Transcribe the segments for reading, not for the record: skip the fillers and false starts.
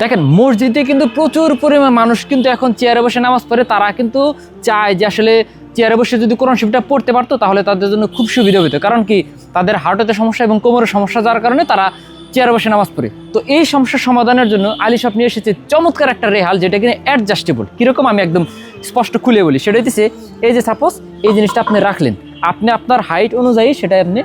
দেখেন মসজিদে কিন্তু প্রচুর পরিমাণ মানুষ কিন্তু এখন চেয়ারে বসে নামাজ পড়ে। তারা কিন্তু চায় যে আসলে চেয়ারে বসে যদি কোরআন শরীফটা পড়তে পারতো তাহলে তাদের জন্য খুব সুবিধা হতো। কারণ কি, তাদের হার্টের সমস্যা এবং কোমরের সমস্যা যার কারণে তারা চেয়ারে বসে নামাজ পড়ে। তো এই সমস্যার সমাধানের জন্য আলী শপ নিয়ে এসেছে চমৎকার একটা রেহাল, যেটা কিনা অ্যাডজাস্টেবল। কীরকম আমি একদম স্পষ্ট খুলে বলি, সেটা হচ্ছে এই যে সাপোজ এই জিনিসটা আপনি রাখলেন, আপনি আপনার হাইট অনুযায়ী সেটা আপনি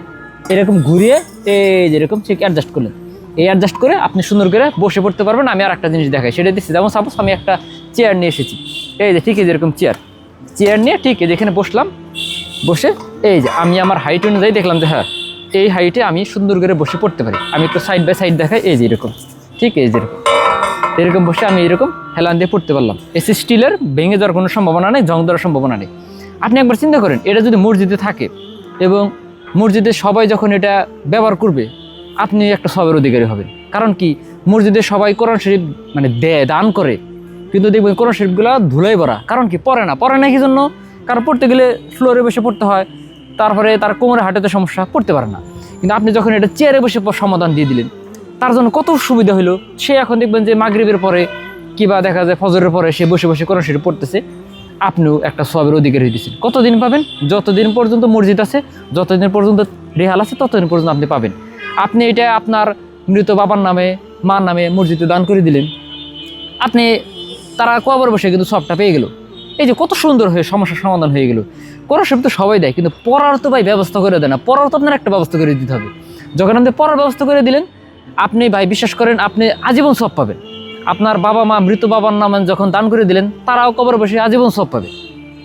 এরকম ঘুরিয়ে এই যেরকম ঠিক অ্যাডজাস্ট করলেন। এই অ্যাডজাস্ট করে আপনি সুন্দর করে বসে পড়তে পারবেন। আমি আর একটা জিনিস দেখাই, সেটা দিচ্ছি। যেমন সাপোজ আমি একটা চেয়ার নিয়ে এসেছি, এই যে ঠিক এই যেরকম চেয়ার নিয়ে ঠিক এই যেখানে বসলাম, বসে এই যে আমি আমার হাইট অনুযায়ী দেখলাম যে হ্যাঁ এই হাইটে আমি সুন্দর করে বসে পড়তে পারি। আমি একটু সাইড বাই সাইড দেখাই, এই যে এরকম ঠিক এই যেরকম এরকম বসে আমি এরকম হেলান দিয়ে পড়তে পারলাম। এসি স্টিলের ভেঙে যাওয়ার কোনো সম্ভাবনা নেই, জং দেওয়ার সম্ভাবনা নেই। আপনি একবার চিন্তা করেন, এটা যদি মসজিদে থাকে এবং মসজিদে সবাই যখন এটা ব্যবহার করবে, আপনি একটা সবের অধিকারী হবেন। কারণ কি, মসজিদে সবাই কোরআন শরীফ মানে দেয়, দান করে, কিন্তু দেখবেন কোরআন শরীফগুলো ধুলাই ভরা। কারণ কি, পড়ে না কি জন্য? কারণ পড়তে গেলে ফ্লোরে বসে পড়তে হয়, তারপরে তার কোমরে হাঁটাতে সমস্যা, পড়তে পারে না। কিন্তু আপনি যখন এটা চেয়ারে বসে সমাধান দিয়ে দিলেন, তার জন্য কত সুবিধা হলো। সে এখন দেখবেন যে মাগরিবের পরে কিবা দেখা যায় ফজরের পরে সে বসে বসে কোরআন শরীফ পড়তেছে, আপনিও একটা সবের অধিকারী হইতেছেন। কতদিন পাবেন? যতদিন পর্যন্ত মসজিদ আছে, যতদিন পর্যন্ত রেহাল আছে, ততদিন পর্যন্ত আপনি পাবেন। আপনি এটা আপনার মৃত বাবার নামে, মার নামে মসজিদে দান করে দিলেন, আপনি তারা কবর বসে কিন্তু সবটা পেয়ে গেল। এই যে কত সুন্দর হয়ে সমস্যার সমাধান হয়ে গেল। কোরআন শরীফ তো সবাই দেয়, কিন্তু পড়ার তো ভাই ব্যবস্থা করে দেয় না। পড়ার তো আপনার একটা ব্যবস্থা করে দিতে হবে। যখন আপনি পড়ার ব্যবস্থা করে দিলেন, আপনি ভাই বিশ্বাস করেন আপনি আজীবন সব পাবেন। আপনার বাবা মা মৃত বাবার নামে যখন দান করে দিলেন, তারাও কবর বসে আজীবন সব পাবে।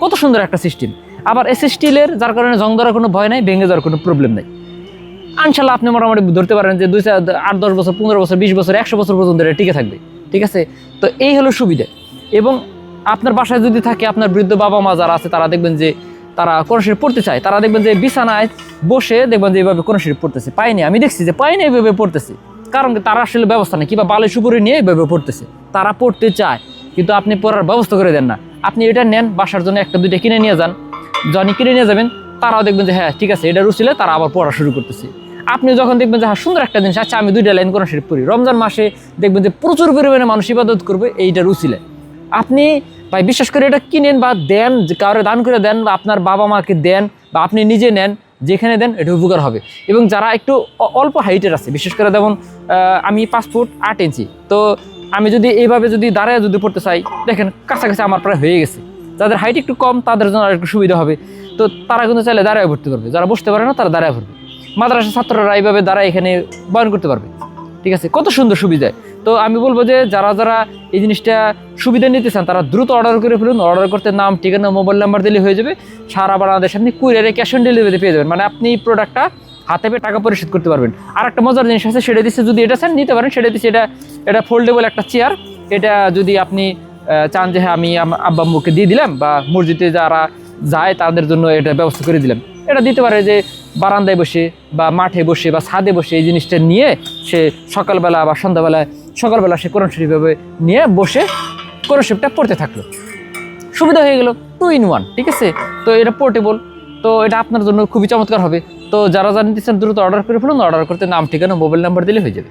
কত সুন্দর একটা সিস্টেম। আবার এসি স্টিলের, যার কারণে জং ধরার কোনো ভয় নাই, ভেঙে যাওয়ার কোনো প্রবলেম নাই। ইনশাল্লাহ আপনি মোটামুটি ধরতে পারেন যে 8-10 বছর, 15 বছর, 20 বছর, 100 বছর পর্যন্ত এটা টিকে থাকবে। ঠিক আছে, তো এই হলো সুবিধা। এবং আপনার বাসায় যদি থাকে, আপনার বৃদ্ধ বাবা মা যারা আছে, তারা দেখবেন যে তারা কোরআন শরীফ পড়তে চায়, তারা দেখবেন যে বিছানায় বসে দেখবেন যে এইভাবে কোরআন শরীফ পড়তেছে। পাইনি, আমি দেখছি যে পাইনি এইভাবে পড়তেছে। কারণ তারা আসলে ব্যবস্থা নেই, কিংবা বালিশ উপরে নিয়ে এইভাবে পড়তেছে। তারা পড়তে চায়, কিন্তু আপনি পড়ার ব্যবস্থা করে দেন না। আপনি এটা নেন, বাসার জন্য 1-2টা কিনে নিয়ে যান। যখনই কিনে নিয়ে যাবেন, তারাও দেখবেন যে হ্যাঁ ঠিক আছে, এটা রুচিলে তারা আবার পড়া শুরু করতেছে। আপনি যখন দেখবেন যে হ্যাঁ সুন্দর একটা জিনিস, আচ্ছা আমি 2টা লাইন কোরআন শরীফ পড়ি, রমজান মাসে দেখবেন যে প্রচুর পরিমাণে মানুষ ইবাদত করবে এইটার উচিলে। আপনি ভাই বিশ্বাস করে এটা কিনেন বা দেন, কারো দান করে দেন, বা আপনার বাবা মাকে দেন, বা আপনি নিজে নেন, যেখানে দেন এটা উপকার হবে। এবং যারা একটু অল্প হাইটের আছে, বিশেষ করে যেমন আমি 5 ফুট 8 ইঞ্চি, তো আমি যদি এইভাবে যদি দাঁড়ায় যদি পড়তে চাই, দেখেন কাছাকাছি আমার প্রায় হয়ে গেছে। যাদের হাইট একটু কম, তাদের জন্য আর একটু সুবিধা হবে। তো তারা কিন্তু চাইলে দাঁড়ায় পড়তে পারবে, যারা বসতে পারে না তারা দাঁড়ায় পড়বে। মাদ্রাসা ছাত্ররা এইভাবে দাঁড়ায় এখানে বয়ান করতে পারবে। ঠিক আছে, কত সুন্দর সুবিধা। তো আমি বলবো যে যারা যারা এই জিনিসটা সুবিধা নিতে চান, তারা দ্রুত অর্ডার করে ফেলুন। অর্ডার করতে নাম, ঠিকানা, মোবাইল নাম্বার দিলে হয়ে যাবে। সারা বাংলাদেশে আপনি কুরিয়ারে ক্যাশ অন ডেলিভারি পেয়ে যাবেন। মানে আপনি প্রোডাক্টটা হাতে পেয়ে টাকা পরিশোধ করতে পারবেন। আর একটা মজার জিনিস আছে, সেটা দিচ্ছে যদি এটা চান নিতে পারেন, সেটা দিচ্ছে এটা ফোল্ডেবল একটা চেয়ার। এটা যদি আপনি চান যে হ্যাঁ আমি আব্বা আম্মুকে দিয়ে দিলাম, বা মসজিদে যারা যায় তাদের জন্য এটা ব্যবস্থা করে দিলাম, এটা দিতে পারে যে বারান্দায় বসে বা মাঠে বসে বা ছাদে বসে এই জিনিসটা নিয়ে সে সকালবেলা বা সকালবেলা সে কোরআন শরীফভাবে নিয়ে বসে কোরআন শরীফটা পড়তে থাকলো। সুবিধা হয়ে গেল 2 in 1। ঠিক আছে, তো এটা পোর্টেবল, তো এটা আপনার জন্য খুবই চমৎকার হবে। তো যারা নিতে চান দ্রুত অর্ডার করে ফেলুন। অর্ডার করতে নাম, ঠিকানা, মোবাইল নাম্বার দিলে হয়ে যাবে।